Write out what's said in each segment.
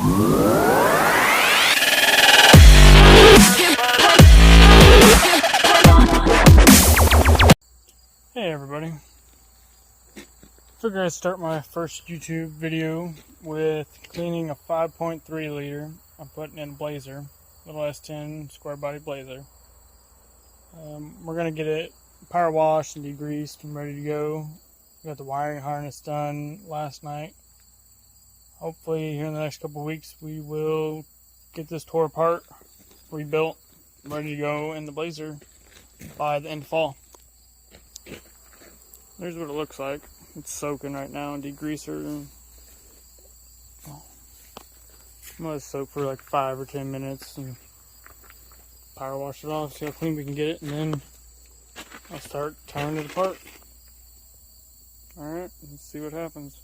Hey everybody, figured I'd start my first YouTube video with cleaning a 5.3 liter. I'm putting in a Blazer, little S10 square body Blazer. We're going to get it power washed and degreased and ready to go. We got the wiring harness done last night. Hopefully here in the next couple of weeks we will get this tore apart, rebuilt, ready to go in the Blazer by the end of fall. There's what it looks like. It's soaking right now in degreaser. I'm gonna soak for like 5 or 10 minutes and power wash it off, see how clean we can get it, and then I'll start tearing it apart. Alright, let's see what happens.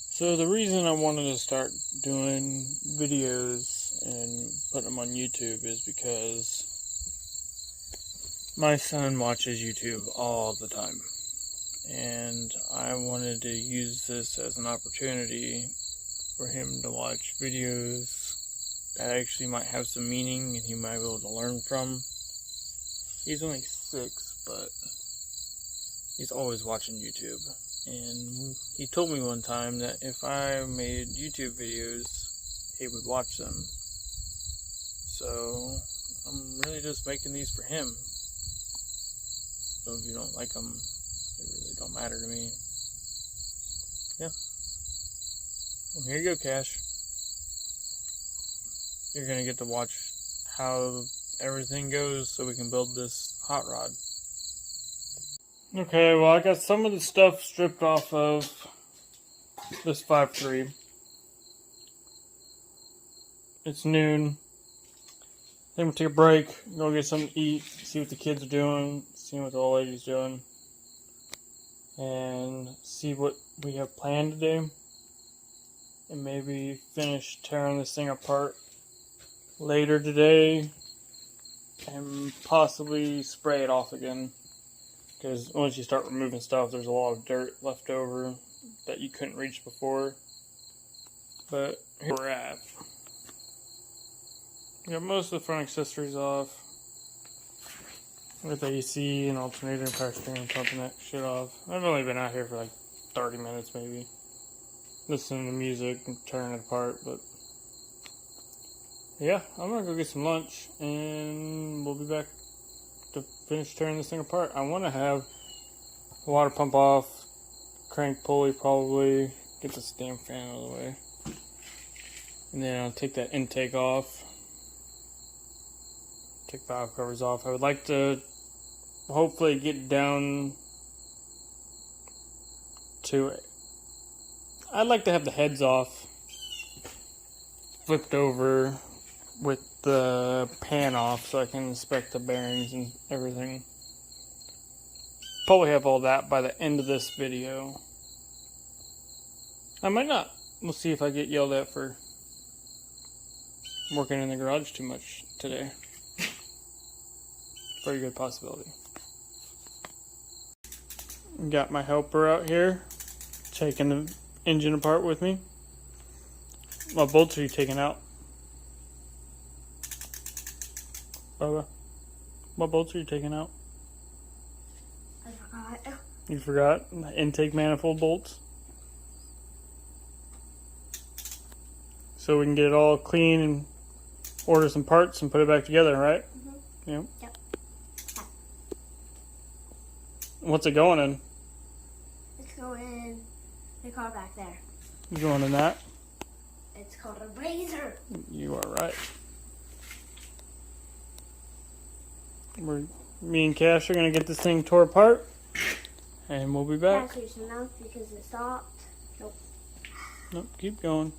So the reason I wanted to start doing videos and putting them on YouTube is because my son watches YouTube all the time. And I wanted to use this as an opportunity for him to watch videos that actually might have some meaning and he might be able to learn from. He's only 6, but he's always watching YouTube. And he told me one time that if I made YouTube videos, he would watch them. So I'm really just making these for him. So if you don't like them, they really don't matter to me. Yeah. Well, here you go, Kash. You're going to get to watch how everything goes so we can build this hot rod. Okay, well I got some of the stuff stripped off of this 5.3. It's noon. I think we'll take a break, go get something to eat, see what the kids are doing, see what the old lady's doing, and see what we have planned today, and maybe finish tearing this thing apart later today, and possibly spray it off again. Because once you start removing stuff, there's a lot of dirt left over that you couldn't reach before. But here we're at. We got most of the front accessories off. With the AC and alternator and power steering, pumping that shit off. I've only been out here for like 30 minutes maybe. Listening to music and tearing it apart, but yeah, I'm gonna go get some lunch and we'll be back to finish tearing this thing apart. I want to have the water pump off, crank pulley probably, get this damn fan out of the way, and then I'll take that intake off, take valve covers off. I would like to hopefully get down to it. I'd like to have the heads off, flipped over with the pan off so I can inspect the bearings and everything. Probably have all that by the end of this video. I might not. We'll see if I get yelled at for working in the garage too much today. Very good possibility. Got my helper out here, taking the engine apart with me. What bolts are you taking out? Bubba, what bolts are you taking out? I forgot. You forgot intake manifold bolts. So we can get it all clean and order some parts and put it back together, right? Mm-hmm. Yep. Yep. What's it going in? It's going in the car back there. You going in that? It's called a razor. You are right. Me and Cash are going to get this thing tore apart. And we'll be back. That's enough because it stopped. Nope. Nope, keep going.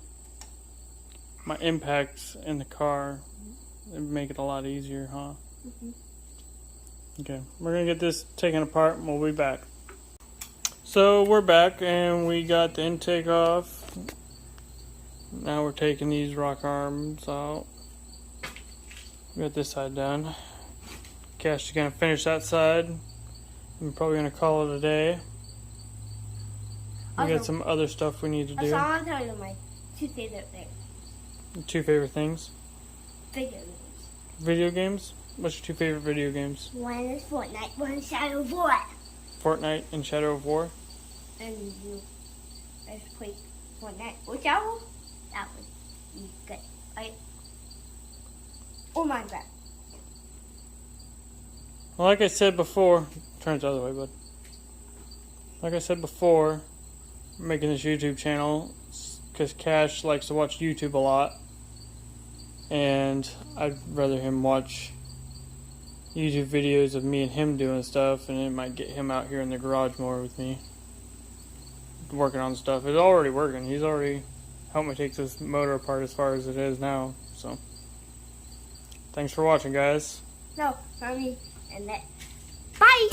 My impacts in the car would make it a lot easier, huh? Mm-hmm. Okay, we're going to get this taken apart and we'll be back. So we're back and we got the intake off. Now we're taking these rock arms out. We got this side done. Cash is going to finish that side. I'm probably going to call it a day. We got some other stuff we need to do. So I want to tell you my two favorite things. Two favorite things? Video games. Video games? What's your two favorite video games? One is Fortnite, one is Shadow of War. Fortnite and Shadow of War? And you guys play Fortnite or Shadow? That would be good, right? Or Minecraft. Well, like I said before, turn it the other way, bud. Like I said before, I'm making this YouTube channel because Cash likes to watch YouTube a lot. And I'd rather him watch YouTube videos of me and him doing stuff, and it might get him out here in the garage more with me. Working on stuff. It's already working. He's already helped me take this motor apart as far as it is now. So, thanks for watching, guys. No, for me and that. Bye!